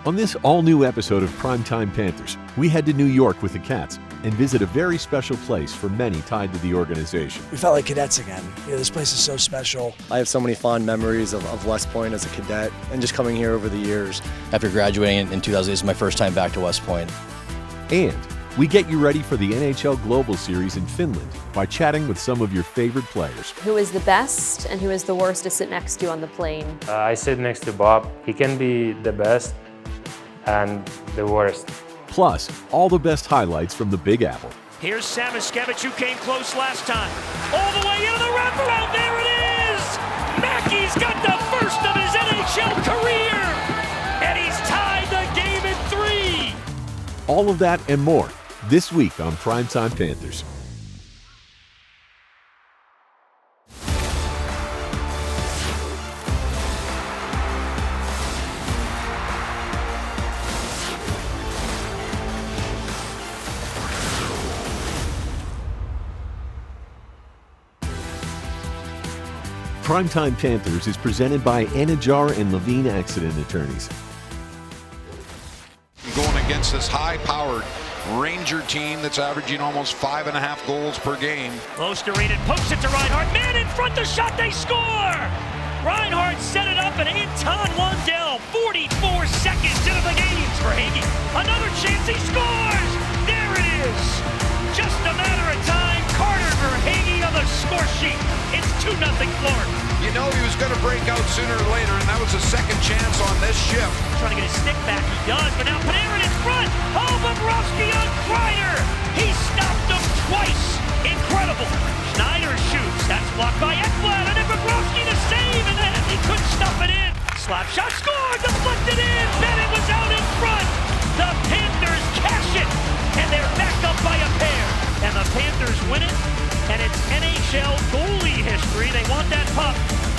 On this all-new episode of Primetime Panthers, we head to New York with the Cats and visit a very special place for many tied to the organization. We felt like cadets again. This place is so special. I have so many fond memories of West Point as a cadet and just coming here over the years. After graduating in 2000, this is my first time back to West Point. And we get you ready for the NHL Global Series in Finland by chatting with some of your favorite players. Who is the best and who is the worst to sit next to on the plane? I sit next to Bob. He can be the best and the worst. Plus, all the best highlights from the Big Apple. Here's Samoskevich, who came close last time. All the way into the wraparound, there it is! Mackey's got the first of his NHL career! And he's tied the game in 3! All of that and more this week on Primetime Panthers. Primetime Panthers is presented by Anajar and Levine Accident Attorneys. Going against this high-powered Ranger team that's averaging almost 5.5 goals per game. Osterreed pokes it to Reinhart. Man in front, the shot, they score! Reinhart set it up and Anton Lundell, 44 seconds into the game for Hagee. Another chance, he scores! There it is! Just a matter of time. Carter for Hagee on the score sheet. It's 2-0 Florida. You know he was going to break out sooner or later, and that was a second chance on this shift. Trying to get his stick back, he does, but now Panarin in front. Oh, Bobrovsky on Kreider. He stopped him twice. Incredible. Schneider shoots. That's blocked by Ekblad, and then Bobrovsky to save, and then he couldn't stuff it in. Slap shot scored, deflected in. Bennett was out in front. The Panthers cash it, and they're back up by a pair. And the Panthers win it, and it's NHL goalie history. They want that puck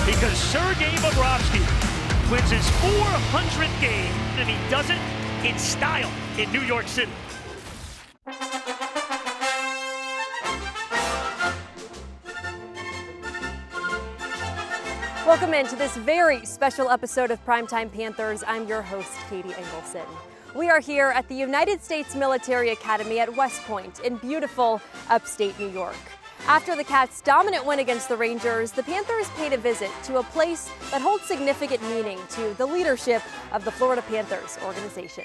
because Sergei Bobrovsky wins his 400th game, and he does it in style in New York City. Welcome into this very special episode of Primetime Panthers. I'm your host, Katie Engelson. We are here at the United States Military Academy at West Point in beautiful upstate New York. After the Cats' dominant win against the Rangers, the Panthers paid a visit to a place that holds significant meaning to the leadership of the Florida Panthers organization.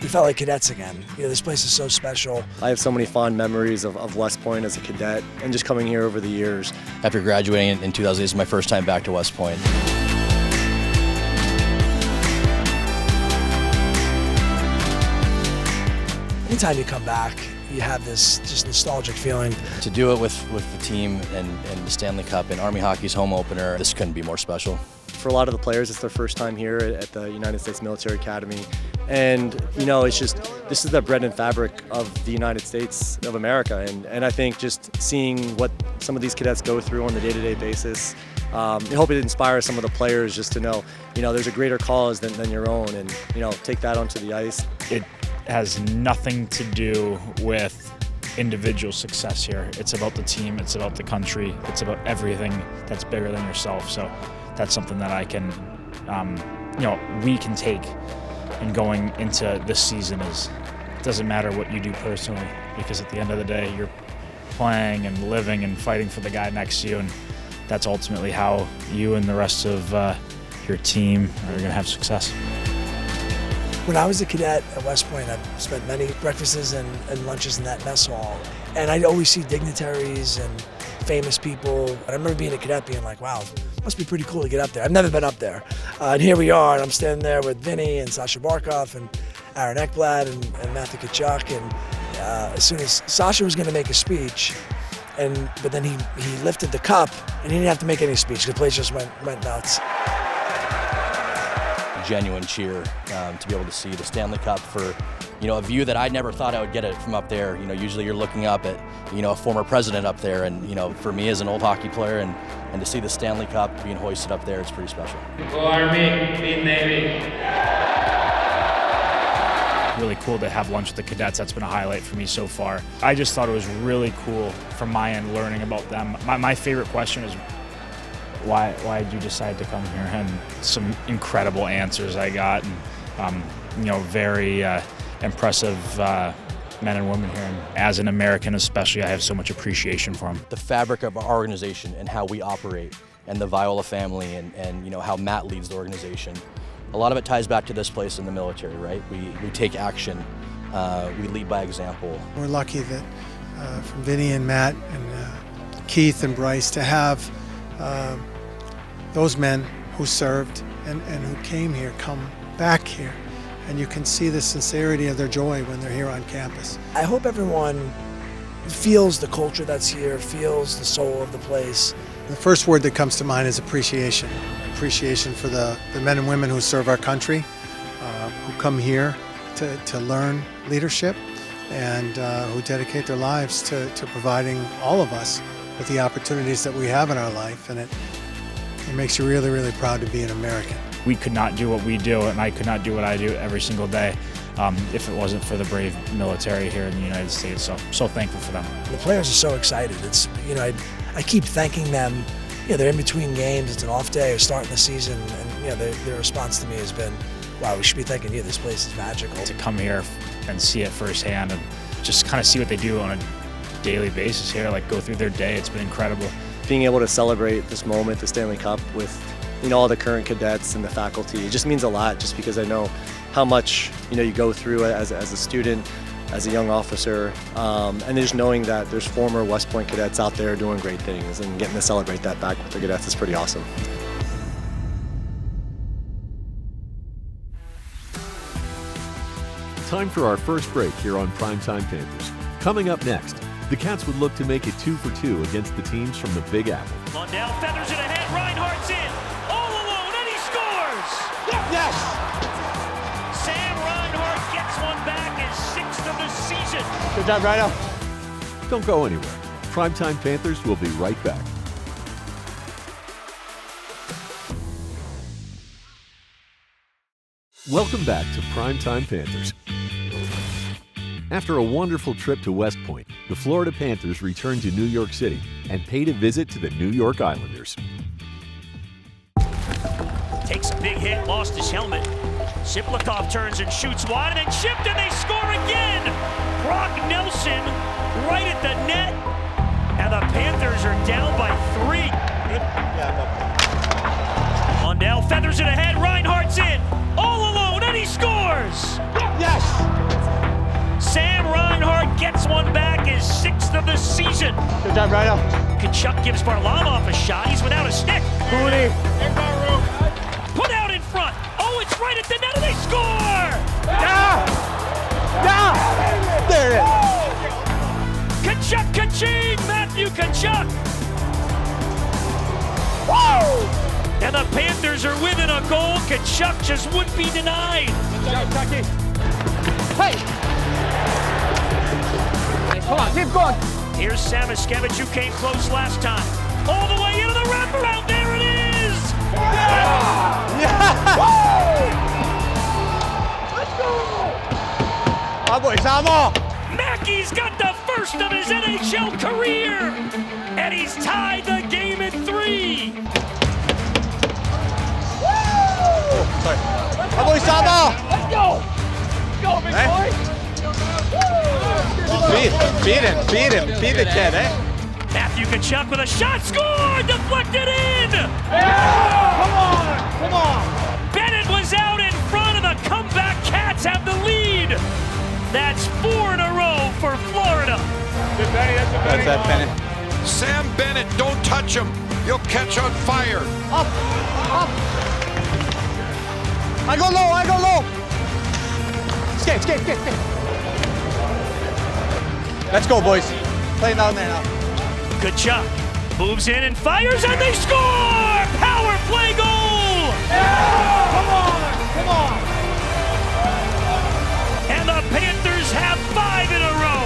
We felt like cadets again. This place is so special. I have so many fond memories of West Point as a cadet and just coming here over the years. After graduating in 2000, this is my first time back to West Point. Anytime you come back, you have this just nostalgic feeling. To do it with the team and the Stanley Cup and Army Hockey's home opener, this couldn't be more special. For a lot of the players, it's their first time here at the United States Military Academy. And, it's just, this is the bread and fabric of the United States of America. And I think just seeing what some of these cadets go through on the day-to-day basis, I hope it inspires some of the players just to know, there's a greater cause than your own, and, take that onto the ice. It has nothing to do with individual success here. It's about the team, it's about the country, it's about everything that's bigger than yourself. So that's something that I can, we can take. And going into this season it doesn't matter what you do personally, because at the end of the day, you're playing and living and fighting for the guy next to you, and that's ultimately how you and the rest of your team are going to have success. When I was a cadet at West Point, I spent many breakfasts and lunches in that mess hall, and I'd always see dignitaries and famous people. I remember being a cadet being like, wow, must be pretty cool to get up there. I've never been up there. And here we are, and I'm standing there with Vinny and Sasha Barkov and Aaron Ekblad and Matthew Tkachuk. And as soon as Sasha was going to make a speech, but then he lifted the cup, and he didn't have to make any speech. The place just went nuts. Genuine cheer to be able to see the Stanley Cup for a view that I never thought I would get it from up there. Usually you're looking up at a former president up there, and for me as an old hockey player and to see the Stanley Cup being hoisted up there, it's pretty special. Go Army, beat Navy. really cool to have lunch with the cadets. That's been a highlight for me so far. I just thought it was really cool from my end learning about them. My favorite question is, why did you decide to come here? And some incredible answers I got, and very impressive men and women here. And as an American especially, I have so much appreciation for them. The fabric of our organization and how we operate, and the Viola family, and how Matt leads the organization. A lot of it ties back to this place in the military, right? We take action, we lead by example. We're lucky that from Vinny and Matt and Keith and Bryce to have those men who served and who came here come back here. And you can see the sincerity of their joy when they're here on campus. I hope everyone feels the culture that's here, feels the soul of the place. The first word that comes to mind is appreciation. Appreciation for the men and women who serve our country, who come here to learn leadership, and who dedicate their lives to providing all of us with the opportunities that we have in our life. And it makes you really, really proud to be an American. We could not do what we do, and I could not do what I do every single day if it wasn't for the brave military here in the United States. So thankful for them. The players are so excited. It's I keep thanking them. They're in between games. It's an off day or starting the season, and their response to me has been, "Wow, we should be thanking you. This place is magical." To come here and see it firsthand, and just kind of see what they do on a daily basis here, like go through their day, it's been incredible. Being able to celebrate this moment, the Stanley Cup, with all the current cadets and the faculty, it just means a lot, just because I know how much you go through as a student, as a young officer, and just knowing that there's former West Point cadets out there doing great things, and getting to celebrate that back with the cadets is pretty awesome. Time for our first break here on Primetime Panthers. Coming up next, the Cats would look to make it 2 for 2 against the teams from the Big Apple. Lundell feathers it ahead, Reinhardt's in, all alone, and he scores! Yes! Sam Reinhardt gets one back, his 6th of the season. Good job, Rhino. Don't go anywhere. Primetime Panthers will be right back. Welcome back to Primetime Panthers. After a wonderful trip to West Point, the Florida Panthers returned to New York City and paid a visit to the New York Islanders. Takes a big hit, lost his helmet. Siplikov turns and shoots wide, and then chipped, and they score again! Brock Nelson right at the net, and the Panthers are down by 3. Lundell feathers it ahead, Reinhardt's in, all alone, and he scores! Yes! Sam Reinhardt gets one back, his 6th of the season. Good job, Rhino. Kachuk gives Varlamov a shot, he's without a stick. Cooley. Put out in front. Oh, it's right at the net, and they score! Yeah! Yeah! There it is. Kachuk, Kaching, Matthew Kachuk. Woo! And the Panthers are within a goal. Kachuk just wouldn't be denied. Good job, Chucky. Hey! Come on, keep going. Here's Samaskevich, who came close last time. All the way into the wraparound. There it is! Yeah! Yeah! Woo! Let's go! Our boy, Samo! Mackey's got the first of his NHL career! And he's tied the game at 3! Woo! Sorry. Our boy, Samo! Let's go! Go, big boy! Feed the kid, eh? Matthew Kachuk with a shot, scored, deflected in! Yeah! Come on! Bennett was out in front, and the comeback Cats have the lead. That's 4 in a row for Florida. Good Benny, that's that Bennett. Sam Bennett, don't touch him. You'll catch on fire. Up! I go low! Skate! Let's go, boys. Playing down there now. Kachuk moves in and fires, and they score! Power play goal! Yeah! Come on! And the Panthers have 5 in a row.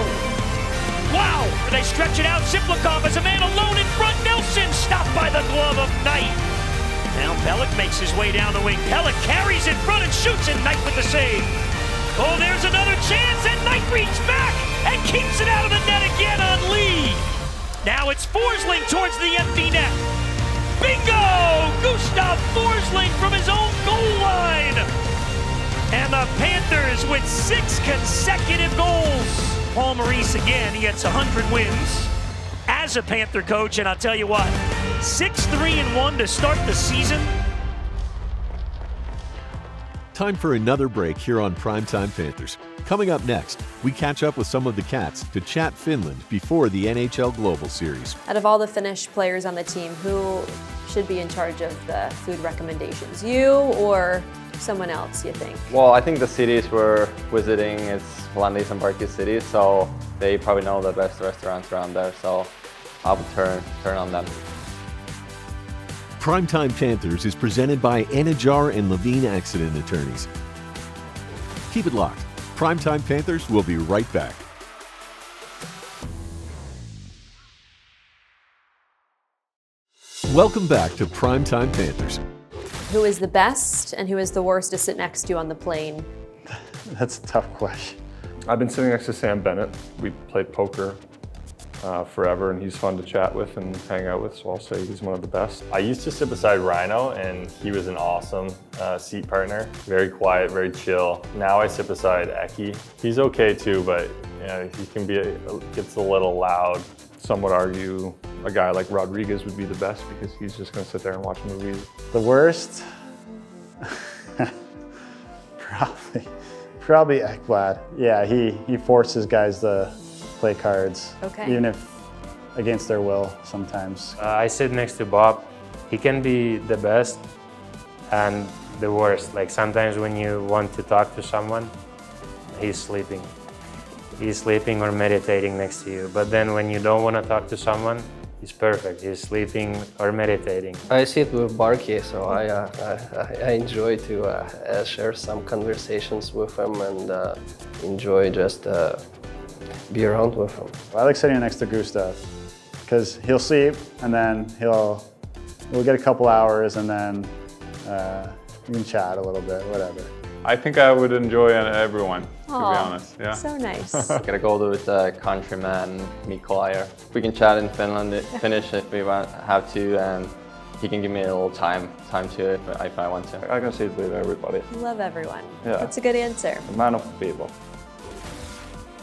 Wow! They stretch it out. Siplikov is a man alone in front. Nelson stopped by the glove of Knight. Now Pellick makes his way down the wing. Pellick carries in front and shoots, and Knight with the save. Oh, there's another chance, and Knight reaches back and keeps it out of the net again on Lee. Now it's Forsling towards the empty net. Bingo! Gustav Forsling from his own goal line. And the Panthers with 6 consecutive goals. Paul Maurice again, he gets 100 wins as a Panther coach, and I'll tell you what, 6-3-1 to start the season. Time for another break here on Primetime Panthers. Coming up next, we catch up with some of the Cats to chat Finland before the NHL Global Series. Out of all the Finnish players on the team, who should be in charge of the food recommendations? You or someone else, you think? Well, I think the cities we're visiting is Landis and Barkov cities, so they probably know the best restaurants around there, so I would turn on them. Primetime Panthers is presented by Anajar and Levine Accident Attorneys. Keep it locked. Primetime Panthers will be right back. Welcome back to Primetime Panthers. Who is the best and who is the worst to sit next to on the plane? That's a tough question. I've been sitting next to Sam Bennett. We played poker forever, and he's fun to chat with and hang out with, so I'll say he's one of the best. I used to sit beside Rhino, and he was an awesome seat partner. Very quiet, very chill. Now I sit beside Eki. He's okay too, but you know, he can be gets a little loud. Some would argue a guy like Rodriguez would be the best because he's just going to sit there and watch movies. The worst? Probably Ekblad. Yeah, he forces guys to play cards, even if against their will sometimes. I sit next to Bob. He can be the best and the worst. Like sometimes when you want to talk to someone, he's sleeping. He's sleeping or meditating next to you. But then when you don't want to talk to someone, he's perfect. He's sleeping or meditating. I sit with Barky, so I enjoy to share some conversations with him and enjoy just be around with him. I like sitting next to Gustav because he'll sleep and then we'll get a couple hours and then we can chat a little bit, whatever. I think I would enjoy everyone, to be Aw, honest. Yeah. so nice. Gotta go with the countryman Mikola. We can chat in Finnish if we have to, and he can give me a little time to if I want to. I can sit with everybody. Love everyone. Yeah. That's a good answer. A man of the people.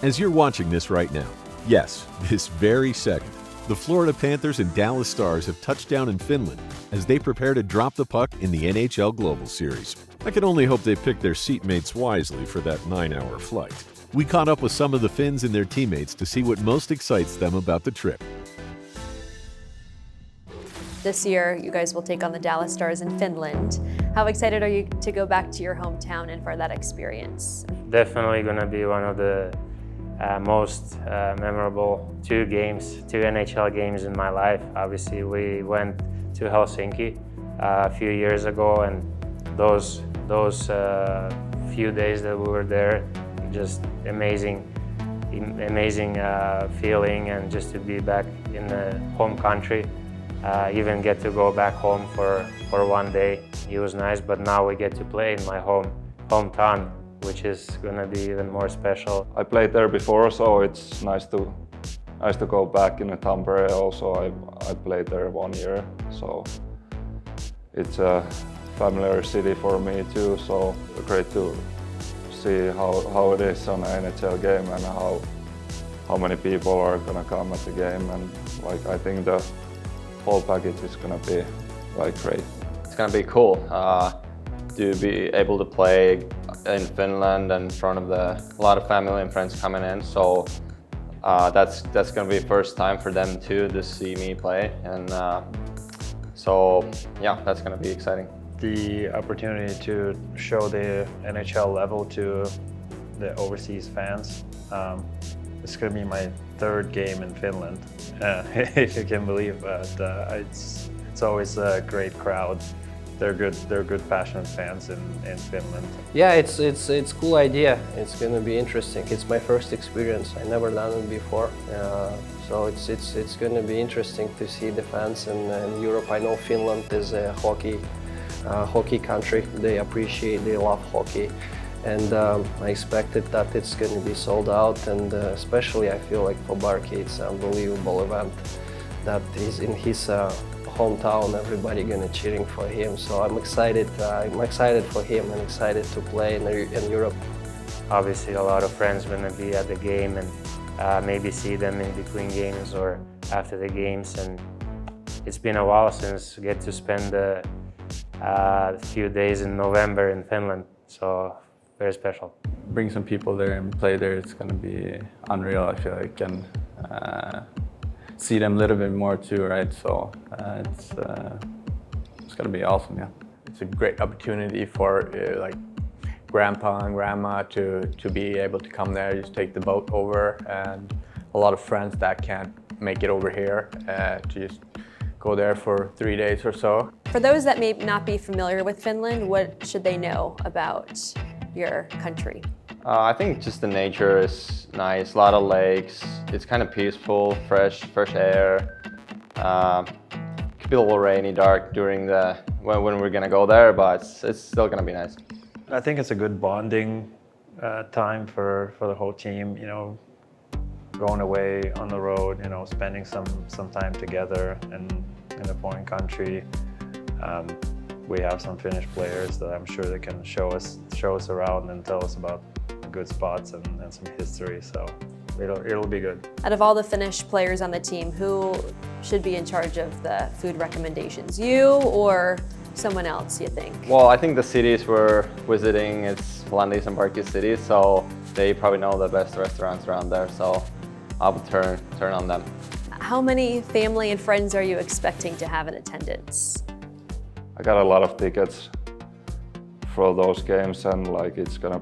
As you're watching this right now, yes, this very second, the Florida Panthers and Dallas Stars have touched down in Finland as they prepare to drop the puck in the NHL Global Series. I can only hope they pick their seatmates wisely for that 9-hour flight. We caught up with some of the Finns and their teammates to see what most excites them about the trip. This year, you guys will take on the Dallas Stars in Finland. How excited are you to go back to your hometown and for that experience? Definitely going to be one of the most memorable two NHL games in my life. Obviously, we went to Helsinki a few years ago, and those few days that we were there, just amazing feeling, and just to be back in the home country, even get to go back home for one day. It was nice, but now we get to play in my hometown, which is gonna be even more special. I played there before, so it's nice to go back in Tampere. Also, I played there 1 year, so it's a familiar city for me too. So great to see how it is on an NHL game and how many people are gonna come at the game, and like I think the whole package is gonna be like great. It's gonna be cool to be able to play in Finland in front of a lot of family and friends coming in. So that's gonna be first time for them too to see me play, and so yeah, that's gonna be exciting. The opportunity to show the NHL level to the overseas fans. It's gonna be my third game in Finland, if you can believe. But it's always a great crowd. They're good, passionate fans in Finland. Yeah, it's cool idea. It's gonna be interesting. It's my first experience. I never done it before, so it's gonna be interesting to see the fans in Europe. I know Finland is a hockey country. They love hockey, and I expected that it's going to be sold out, and especially I feel like for Barkov it's an unbelievable event that is in his hometown. Everybody gonna cheering for him, so I'm excited for him and excited to play in Europe. Obviously a lot of friends gonna be at the game, and maybe see them in between games or after the games, and it's been a while since we get to spend a few days in November in Finland, so very special. Bring some people there and play there, it's going to be unreal, I feel like, and see them a little bit more too, right? So it's going to be awesome, yeah. It's a great opportunity for like grandpa and grandma to be able to come there, just take the boat over, and a lot of friends that can't make it over here to just go there for 3 days or so. For those that may not be familiar with Finland, what should they know about your country? I think just the nature is nice, a lot of lakes. It's kind of peaceful, fresh air. Could be a little rainy, dark during when we're gonna go there, but it's still gonna be nice. I think it's a good bonding time for the whole team. You know, going away on the road, you know, spending some time together in a foreign country. We have some Finnish players that I'm sure they can show us around and tell us about good spots and some history. So it'll be good. Out of all the Finnish players on the team, who should be in charge of the food recommendations? You or someone else, you think? Well, I think the cities we're visiting, it's Landis and Barkov cities, so they probably know the best restaurants around there. So I would turn on them. How many family and friends are you expecting to have in attendance? I got a lot of tickets for those games, and like it's gonna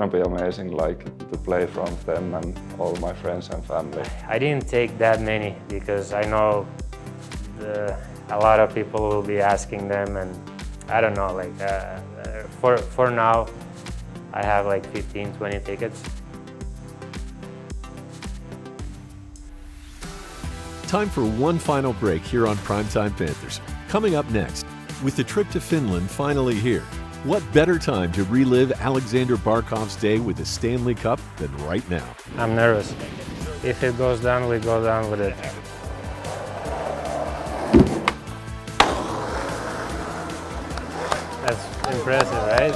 be amazing, like to play in front of them and all my friends and family. I didn't take that many because I know a lot of people will be asking them, and I don't know, like for now I have like 15-20 tickets. Time for one final break here on Primetime Panthers. Coming up next, with the trip to Finland finally here, what better time to relive Alexander Barkov's day with the Stanley Cup than right now? I'm nervous. If it goes down, we go down with it. That's impressive, right?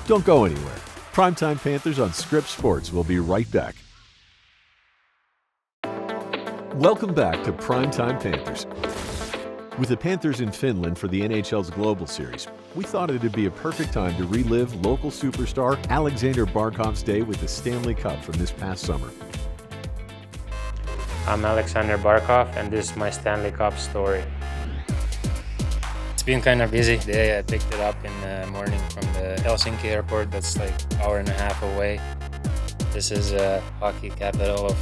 Don't go anywhere. Primetime Panthers on Scripps Sports will be right back. Welcome back to Primetime Panthers. With the Panthers in Finland for the NHL's Global Series, we thought it'd be a perfect time to relive local superstar Alexander Barkov's day with the Stanley Cup from this past summer. I'm Alexander Barkov, and this is my Stanley Cup story. It's been kind of busy day. I picked it up in the morning from the Helsinki airport. That's like an hour and a half away. This is a hockey capital of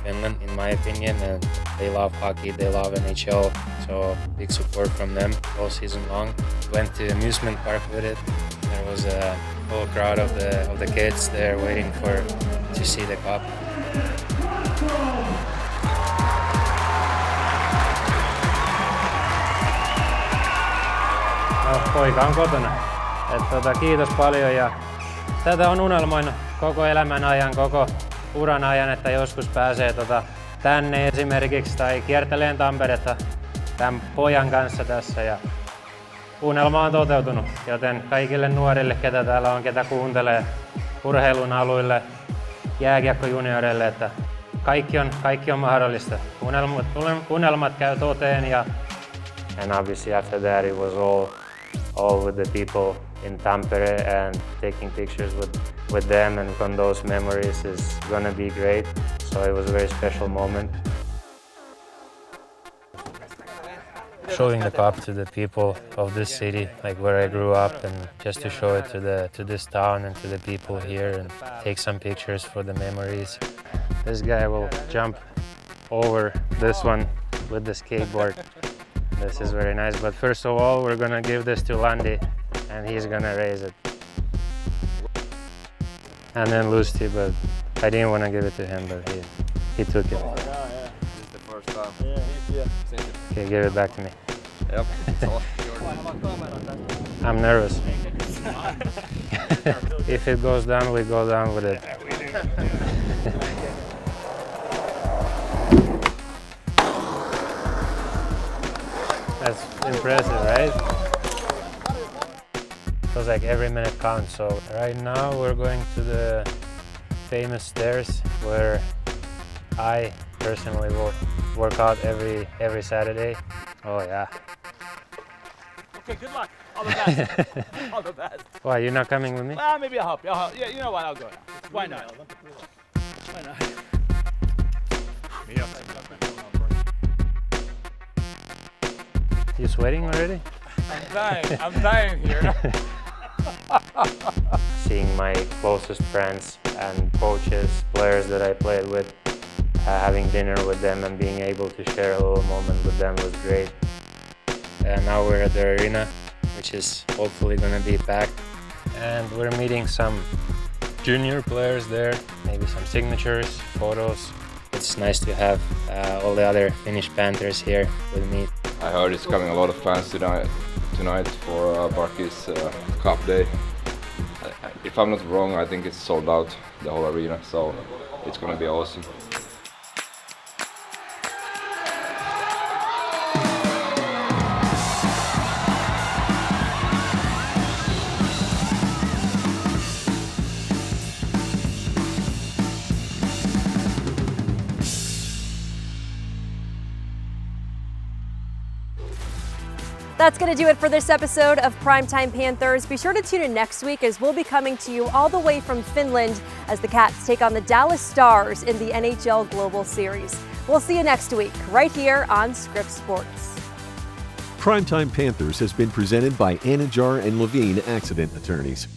Finland, in my opinion, and they love hockey, they love NHL, so big support from them all season long. Went to amusement park with it. There was a whole crowd of the kids there waiting to see the cup. No, poika on kotona. Kiitos paljon, ja tätä on unelmoinut koko elämän ajan, koko uran ajan, että joskus pääsee tänne esimerkiksi tai kierteleen Tamperetta tämän pojan kanssa tässä, ja unelma on toteutunut, joten kaikille nuorille, ketä täällä on, ketä kuuntelee, urheilun aluille, jääkiekkojunioreille, että kaikki on mahdollista. Unelmat käy toteen, ja and obviously after that it was all with the people in Tampere, and taking pictures with them and from those memories is gonna be great. So it was a very special moment. Showing the cup to the people of this city, like where I grew up, and just to show it to this town and to the people here, and take some pictures for the memories. This guy will jump over this one with the skateboard. This is very nice, but first of all, we're gonna give this to Landi, and he's gonna raise it. And then Lusty, but I didn't want to give it to him, but he took it. This is the first time. Yeah. Okay, give it back to me. Yep. I'm nervous. If it goes down, we go down with it. That's impressive, right? Feels like every minute counts. So right now we're going to the famous stairs where I personally will work out every Saturday. Oh yeah. Okay, good luck. All the best. All the best. Why, you're not coming with me? Well, maybe I'll help you. Yeah, you know what? I'll go now. Why not? Why not? You sweating already? I'm dying here. Seeing my closest friends and coaches, players that I played with, having dinner with them and being able to share a little moment with them was great. Now we're at the arena, which is hopefully going to be packed. And we're meeting some junior players there, maybe some signatures, photos. It's nice to have all the other Finnish Panthers here with me. I heard it's coming a lot of fans tonight for Barkis Cup Day. If I'm not wrong, I think it's sold out, the whole arena, so it's going to be awesome. That's going to do it for this episode of Primetime Panthers. Be sure to tune in next week as we'll be coming to you all the way from Finland as the Cats take on the Dallas Stars in the NHL Global Series. We'll see you next week right here on Scripps Sports. Primetime Panthers has been presented by Anajar and Levine Accident Attorneys.